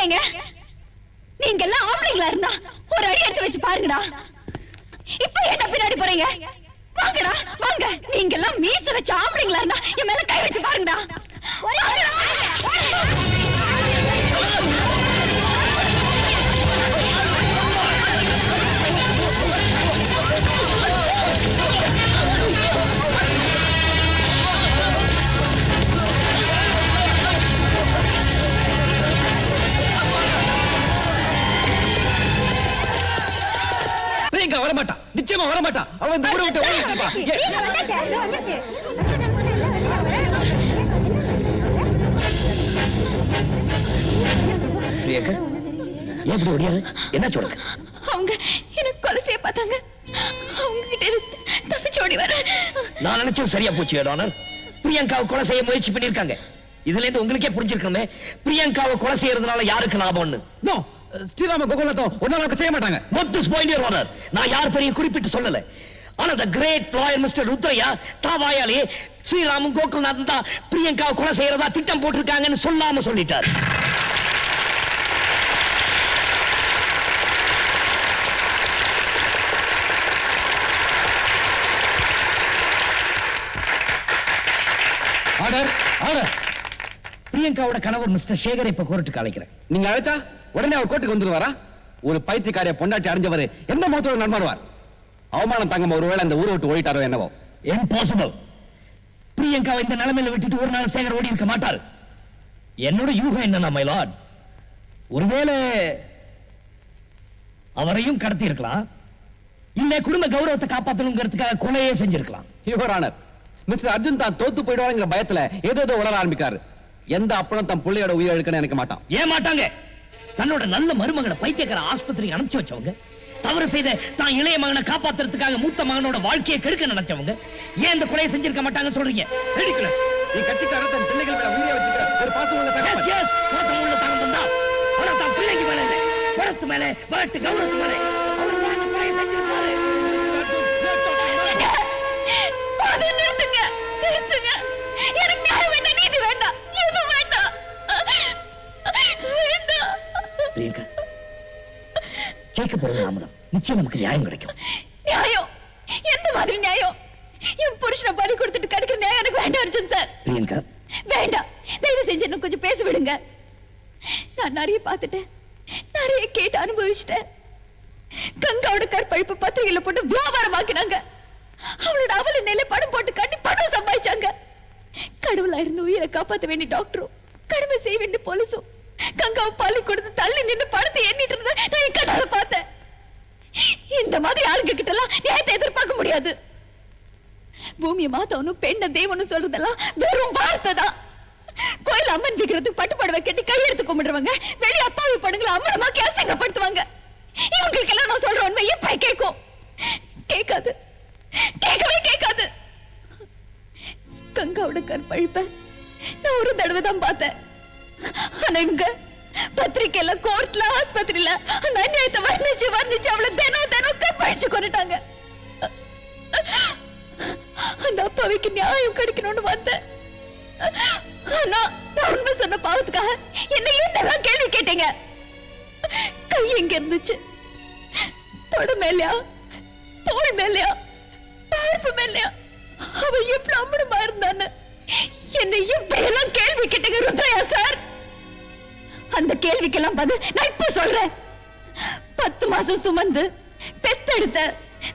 ஏங்க நீங்க எல்லாம் ஆம்பளைங்களா இருந்தா ஒரு அடி எடுத்து வச்சு பாருங்கடா. இப்ப என்ன பின்னாடி போறீங்க? வாங்கடா வாங்க. நீங்க எல்லாம் மீச வச்ச ஆம்பளைங்களா இருந்தா என் மேல கை வச்சு பாருங்கடா. வரமாட்டான், நிச்சயமா வரமாட்டான். அவன் இந்த ஊரை விட்டு ஓடிட்டான். எப்படி ஓடியாரு? என்ன சொல்லுங்க? அவங்க எனக்கு கொலை செய்ய பார்த்தாங்க. அவங்க கிட்ட தப்பிச்சு ஓடி வர. நான் நினைச்சது சரியா போச்சு டானர். பிரியங்காவை கொலை செய்ய முயற்சி பண்ணிருக்காங்க. இதுல இருந்து உங்களுக்கே புரிஞ்சிருக்கணுமே பிரியங்காவை கொலை செய்யறதுனால யாருக்கு லாபம்னு. நோ, ஸ்ரீராம கோகுலத்தோ ஒன்னால செய்ய மாட்டாங்க. Not this point your honor. நான் யார் பெரிய குறிப்பிட்டு சொல்லல. ஆனா the great lawyer Mr. Rudraiah தாவாயாலே ஸ்ரீராமும் கோகுல்நாதன் தான் பிரியங்காவை கொலை செய்யறதா திட்டம் போட்டிருக்காங்கன்னு சொல்லாம சொல்லிட்டார். Order order. பிரியங்காவோட கணவர் மிஸ்டர் சேகர் இப்ப கோர்ட்டுக்கு அழைக்கிறேன். நீங்க அழைச்சா உடனே அவர் கோர்ட்டுக்கு வந்துருவாரா? ஒரு பைத்தியக்காரிய பொண்டாட்டி அடைஞ்சவர் எந்த முகத்தோட நடமாடுவார்? அவமானம் தாங்க ஒருவேளை அந்த ஊரை விட்டு ஓடிட்டாரோ என்னவோ. இம்பாசிபிள். பிரியங்காவை இந்த நிலைமையில விட்டுட்டு ஒரு நாள் சேகர் ஓடி இருக்க மாட்டார். என்னோட யூகம் என்னன்னா மை லார்ட், ஒருவேளை அவரையும் கடத்தி இருக்கலாம், இல்ல குடும்ப கௌரவத்தை காப்பாற்றணுங்கிறதுக்காக கொலையே செஞ்சிருக்கலாம். யுவர் ஆனர், மிஸ்டர் அர்ஜுன் தான் தோத்து போயிடுவாங்கிற பயத்துல ஏதோ உளர ஆரம்பிக்காரு. எந்த அப்பனும் தன் பிள்ளையோட உயிர் எடுக்கணும் எனக்கு மாட்டான். ஏன் மாட்டாங்க? தன்னோட நல்ல மருமகனை பைத்தியக்கார ஆஸ்பத்திரிக்கு அனுப்பிச்சு வச்சவங்க, தவறு செய்த தான் இளைய மகனை காப்பாத்துறதுக்காக மூத்த மகனோட வாழ்க்கையை கெடுக்க நினைச்சவங்க ஏன் இந்த கொலையை செஞ்சிருக்க மாட்டாங்கன்னு சொல்றீங்க? ரிடிகுலஸ். நீ கட்சிக்காரர் தன் பிள்ளைகள் மேல உயிரை வச்சுக்க ஒரு பாசம் உள்ள தகவல். எஸ், பாசம் உள்ள தகவல் தான். ஆனா தான் பிள்ளைக்கு மேல இல்ல, பணத்து மேல, பணத்து கௌரவத்து மேல அவர் தான் கொலையை செஞ்சிருப்பாரு. நிறுத்துங்க நிறுத்துங்க. எனக்கு நியாயம் வேண்டாம், நீதி வேண்டாம், எதுவும் வேண்டாம். பிரியங்கா, ஜெயிக்க போறது நாம தான். நிச்சயம் நமக்கு நியாயம் கிடைக்கும். நியாயம்? எந்த மாதிரி நியாயம்? என் புருஷனை பலி கொடுத்துட்டு கிடைக்கிற நியாயம் எனக்கு வேண்டாம் அர்ஜுன் சார். பிரியங்கா வேண்டாம், தயவு செஞ்சு இன்னும் கொஞ்சம் பேச விடுங்க. நான் நிறைய பார்த்துட்டேன், நிறைய கேட்டு அனுபவிச்சிட்டேன். கங்காவோட கற்பழிப்பு பத்திரிகையில போட்டு வியாபாரமாக்கினாங்க. அவளோட அவல நிலை படம் போட்டு காட்டி பணம் சம்பாதிச்சாங்க. கடவுளா இருந்து உயிரை காப்பாற்ற வேண்டிய டாக்டரும் கடமை செய்ய வேண்டிய போலீஸும் கங்காவை பலி கொடுத்து தள்ளி நின்று படத்தை எண்ணிட்டு இருந்த நான் என் கண்ணால பார்த்தேன். இந்த மாதிரி ஆளுங்க கிட்ட எல்லாம் நியாயத்தை எதிர்பார்க்க முடியாது. பூமியை மாத்தவனும் பெண்ண தேவனும் சொல்றதெல்லாம் வெறும் வார்த்தை தான். கோயில் அம்மன் விக்கிறதுக்கு பட்டுப்பாடுவை கட்டி கையெடுத்து கும்பிடுறவங்க வெளியே அப்பாவி படங்களை அம்மனமாக்கி அசிங்கப்படுத்துவாங்க. இவங்களுக்கு எல்லாம் நான் சொல்ற உண்மை எப்படி கேட்கும்? கேட்காது, கேட்கவே கேட்காது. கங்காவோட கற்பழிப்ப நான் ஒரு தடவை தான் பார்த்தேன். ஆனா இங்க பத்திரிக்கையில, கோர்ட்ல, ஆஸ்பத்திரியில அந்த அநியாயத்தை வர்ணிச்சு வர்ணிச்சு அவளை தினம் தினம் கற்பழிச்சு கொண்டுட்டாங்க. அந்த அப்பாவிக்கு நியாயம் கிடைக்கணும்னு வந்தேன். ஆனா நான் உண்மை சொன்ன பாவத்துக்காக என்ன ஏன் கேள்வி கேட்டீங்க? கை எங்க இருந்துச்சு? தொட மேலையா, தோல் மேலையா, பார்ப்பு மேலையா? அவ எப்படி அம்மனமா இருந்தான்னு என்னை எப்படியெல்லாம் கேள்வி கேட்டீங்க ருத்ரையா சார்? அந்த கேள்விக்கெல்லாம் பதில் நான் இப்ப சொல்றேன். 10 மாசம் சுமந்து பெத்தெடுத்த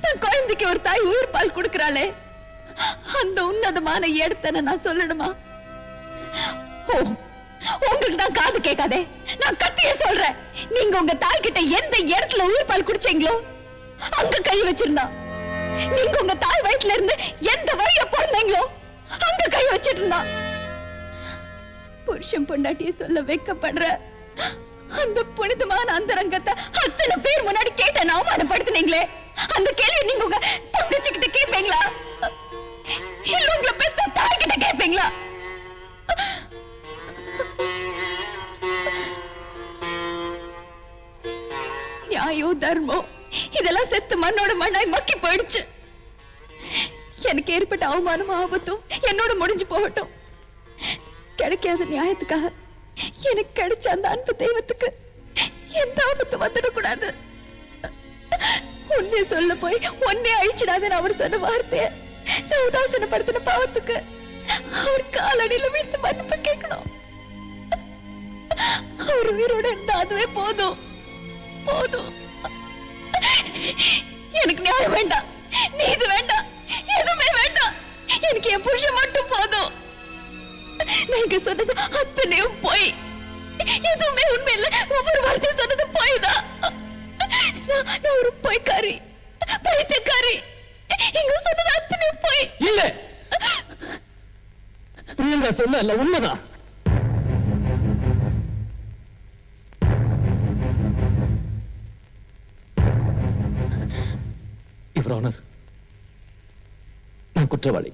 தன் குழந்தைக்கு ஒரு தாய் உயிர் பால் கொடுக்கிறாளே, அந்த உன்னதமான இடத்தை நான் சொல்லணுமா? உங்களுக்கு தான் காது கேட்காதே, நான் கத்திய சொல்றேன். நீங்க உங்க தாய் கிட்ட எந்த இடத்துல உயிர் பால் குடிச்சீங்களோ அங்க கை வச்சிருந்தா, நீங்க உங்க தாய் வயிற்றுல இருந்து எந்த வழிய பிறந்தீங்களோ அங்க கை வச்சிட்டு இருந்தா. புருஷன் பொண்டாட்டிய சொல்ல வைக்கப்படுற அந்த புனிதமான அந்தரங்கத்தை அத்தனை பேர் முன்னாடி கேட்ட அவமானப்படுத்தினீங்களே, அந்த கேள்வி நீங்க உங்க தங்கச்சி கிட்ட கேட்பீங்களா? இல்ல உங்களை பெத்த தாய் கிட்ட கேட்பீங்களா? நியாயம், தர்மம் இதெல்லாம் செத்து மண்ணோட மண்ணாய் மக்கி போயிடுச்சு. எனக்கு ஏற்பட்ட அவமானம் ஆபத்தும் என்னோட முடிஞ்சு போகட்டும். கிடைக்காத நியாயத்துக்காக எனக்கு கிடைச்ச அந்த அன்பு தெய்வத்துக்கு எந்த ஆபத்து வந்துடக்கூடாது. உன்னை சொல்ல போய் உன்னை அழிச்சிடாதுன்னு அவர் சொன்ன வார்த்தைய உதாசனப்படுத்தின பாவத்துக்கு அவர் காலடியில விழுந்து மன்னிப்பு கேட்கணும். அவர் உயிரோட இருந்தா அதுவே போதும் போதும். எனக்கு நியாயம் வேண்டாம், நீதி வேண்டாம், எதுவுமே வேண்டாம். எனக்கு என் புருஷன் மட்டும் போதும். நீங்க சொன்னது அத்தனையும் போய், எதுவுமே உண்மை இல்ல. ஒவ்வொரு வார்த்தையும் சொன்னது போய் தான். நான் ஒரு பொய்க்காரி, பைத்தியக்காரி. இங்க சொன்னது அத்தனையும் போய். இல்ல, பிரியங்கா சொன்ன உண்மைதான். யுவர் ஆனர், நான் குற்றவாளி.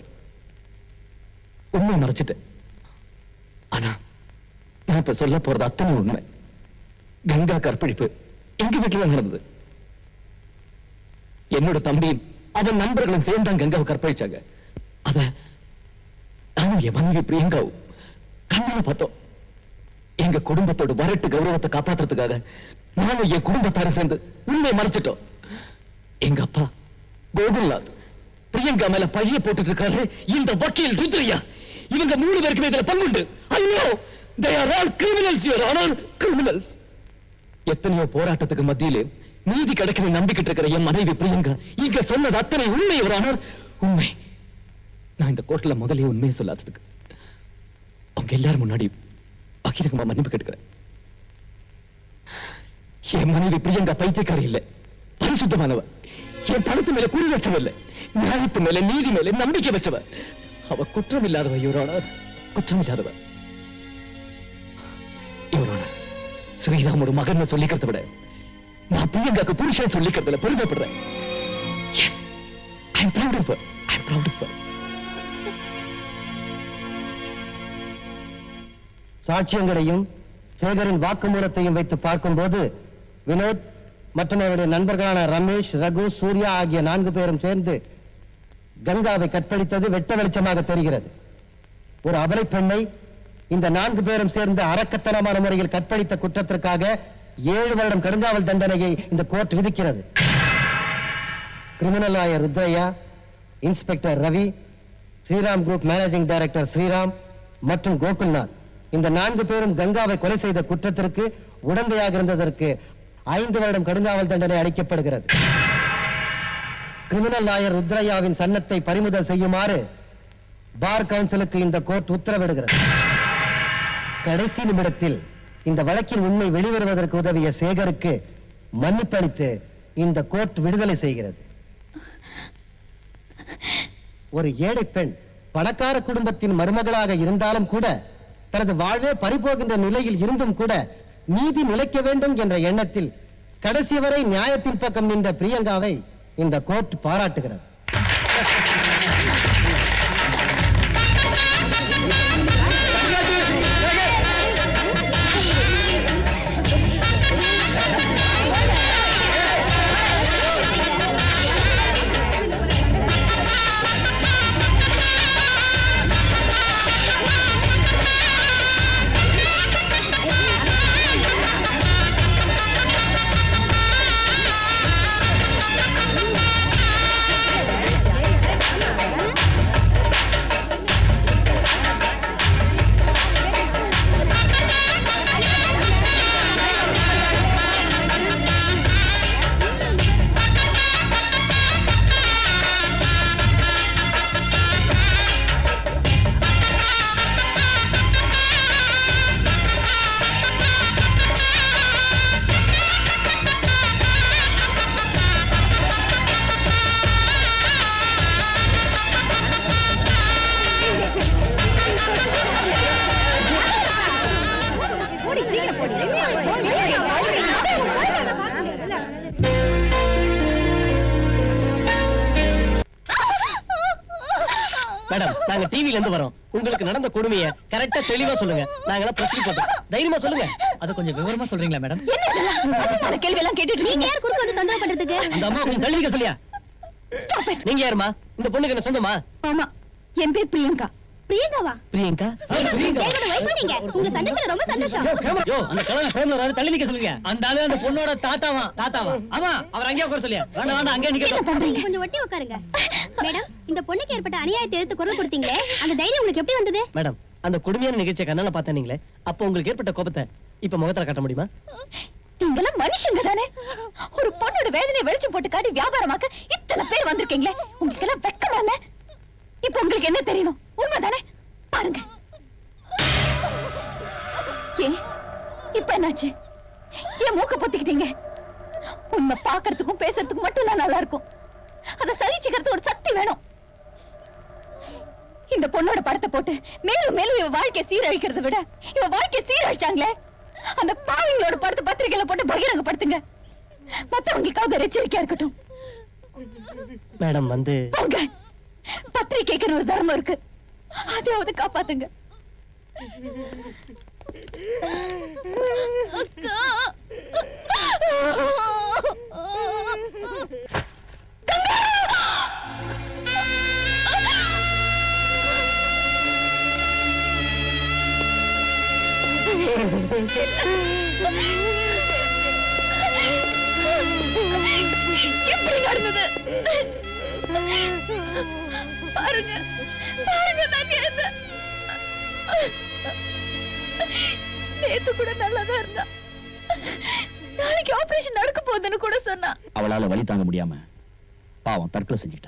உண்மை மறைச்சிட்டேன். ஆனா நான் இப்ப சொல்ல போறது அத்தனை உண்மை. கங்கா கற்பழிப்பு எங்க வீட்டுல நடந்தது. என்னோட தம்பியும் அவன் நண்பர்களும் சேர்ந்தான் கங்காவை கற்பழிச்சாங்க. அத நானும் என் மனைவி பிரியங்காவும் கண்ணால பார்த்தோம். எங்க குடும்பத்தோட வரட்டு கௌரவத்தை காப்பாத்துறதுக்காக நானும் என் குடும்பத்தார சேர்ந்து உண்மையை மறைச்சிட்டோம். எங்க அப்பா கோகுல்நாத் பிரியங்கா மேல பழிய போட்டுட்டு இருக்காரு. இந்த வக்கீல் ருத்ரையா, இவங்க 3 பேருக்குமே இதுல பங்குண்டு. I know they are all criminals, your honor, criminals. எத்தனையோ போராட்டத்துக்கு மத்தியிலே நீதி கிடைக்கணும் நம்பிக்கிட்டு இருக்கிற என் மனைவி பிரியங்கா இங்க சொன்னது அத்தனை உண்மை, your honor, உண்மை. நான் இந்த கோர்ட்ல முதலே உண்மையை சொல்லாததுக்கு அவங்க எல்லாரும் முன்னாடி பகிரங்கமா மன்னிப்பு கேட்கிறேன். என் மனைவி பிரியங்கா பைத்தியக்காரி இல்ல, பரிசுத்தமானவ. என் பணத்து மேல குறி வச்சவ இல்ல, நியாயத்து மேல நீதி மேல நம்பிக்கை வச்சவ. அவ குற்றம் இல்லாதவ, யுவர் ஆனர், குற்றம் இல்லாதவ. யுவர் ஆனர், ஸ்ரீராமோட மகன் சொல்லிக்கிறத விட நான் பிரியங்காக்கு புருஷன் சொல்லிக்கிறதுல பெருமைப்படுறேன். Yes, I am proud of her. I am proud of her. சாட்சியங்களையும் சேகரின் வாக்குமூலத்தையும் வைத்து பார்க்கும்போது வினோத் மற்றும் அவருடைய நண்பர்களான ரமேஷ், ரகு, சூர்யா ஆகிய 4 பேரும் சேர்ந்து கங்காவை கற்பழித்தது வெட்ட வெளிச்சமாக தெரிகிறது. ஒரு அபலை பெண்ணை இந்த 4 பேரும் சேர்ந்து அரக்கத்தனமான முறையில் கற்பழித்த குற்றத்திற்காக 7 வருடம் கடுங்காவல் தண்டனையை இந்த கோர்ட் விதிக்கிறது. Criminal lawyer Rudraiah, inspector Ravi, Shriram group managing director Shriram மற்றும் கோகுல்நாத் இந்த 4 பேரும் கங்காவை கொலை செய்த குற்றத்திற்கு உடந்தையாக இருந்ததற்கு 5 வருடம் கடுங்காவல் தண்டனை அளிக்கப்படுகிறது. கிரிமினல் லாயர் ருத்ரையாவின் சன்னத்தை பறிமுதல் செய்யுமாறு பார் கவுன்சிலுக்கு இந்த கோர்ட் உத்தரவிடுகிறது. கடைசி நிமிடத்தில் இந்த வழக்கின் உண்மை வெளிவருவதற்கு உதவிய சேகருக்கு மன்னிப்பு அளித்து இந்த கோர்ட் விடுதலை செய்கிறது. ஒரு ஏழை பெண் பணக்கார குடும்பத்தின் மருமகளாக இருந்தாலும் கூட, தனது வாழ்வே பறிபோகின்ற நிலையில் இருந்தும் கூட நீதி நிலைக்க வேண்டும் என்ற எண்ணத்தில் கடைசி வரை நியாயத்தின் பக்கம் நின்ற பிரியங்காவை இந்த கோர்ட் பாராட்டுகிறது. மேடம், நாங்க டிவில இருந்து வரோம். உங்களுக்கு நடந்த கொடுமையை கரெக்டா தெளிவா சொல்லுங்க. நாங்கலாம் பிரச்சனை போட்டோம். தைரியமா சொல்லுங்க. அத கொஞ்சம் விவரமா சொல்றீங்களா மேடம்? என்ன கேள்வி எல்லாம் கேட்டுட்டு நீங்க யார் குறுக்க வந்து தொந்தரவு பண்றதுக்கு? அந்த அம்மா கொஞ்சம் தள்ளிக்க சொல்லியா? நீங்க யாருமா? இந்த பொண்ணுக்கு என்ன சொந்தமா? ஆமா, என் பேர் பிரியங்கா. பிரியங்காவா? பிரியங்கா பிரியங்கா உங்க சந்தோஷத்துல ரொம்ப சந்தோஷம். யோ அந்த கலவை ஃப்ரேம்ல வர தள்ளி நிக்க சொல்லுங்க. அந்த ஆளு அந்த பொண்ணோட தாத்தாவா? ஆமா அவர் அங்கேயே உட்கார சொல்லியா? வேண்டாம் அங்கேயே நிக்க. கொஞ்சம் ஒட்டி உட்காருங்க. மேடம், இந்த பொண்ணுக்கு ஏற்பட்ட அநியாயத்தை எடுத்து குரல் கொடுத்தீங்களே, அந்த தைரியம் உங்களுக்கு எப்படி வந்தது? மேடம், அந்த கொடுமையான நிகழ்ச்சியை கண்ணால பார்த்தீங்களே, அப்போ உங்களுக்கு ஏற்பட்ட கோபத்தை இப்ப முகத்துல காட்ட முடியுமா? நீங்களாம் மனுஷங்க தானே? ஒரு பொண்ணோட வேதனையை வெளிச்சம் போட்டு காட்டி வியாபாரமாக்க இத்தனை பேர் வந்திருக்கீங்களே, உங்களுக்கு எல்லாம் வெக்கமா இல்ல? இப்ப உங்களுக்கு என்ன தெரியணும்? உண்மைதானே? பாருங்க. ஏன் இப்ப என்னாச்சு? ஏன் மூக்க பொத்திக்கிட்டீங்க? உண்மை பாக்குறதுக்கும் பேசுறதுக்கும் மட்டும் தான் நல்லா இருக்கும். அதை சகிச்சுக்கிறது ஒரு சக்தி வேணும். இந்த பொண்ணோட படத்தை போட்டு மேலும் மேலும் இவ வாழ்க்கையை சீரழிக்கிறத விட இவ வாழ்க்கையை சீரழிச்சாங்களே, அந்த பாவிங்களோட படத்தை பத்திரிகையில போட்டு பகிரங்கப்படுத்துங்க. மத்தவங்களுக்காவது எச்சரிக்கையா இருக்கட்டும். மேடம் வந்து போங்க. பத்திரிகைக்கு ஒரு தர்மம் இருக்கு, அதையாவது காப்பாத்துங்க. அக்கா. எப்படி நடந்தது? பாருங்க பாருங்க, நான் எழுந்தேன். நேத்து கூட நல்லாதான் இருந்தா. நாளைக்கு ஆபரேஷன் நடக்க போகுதுன்னு கூட சொன்னா. அவளால வலி தாங்க முடியாம பாவம் தற்கொலை செஞ்சுட்டா.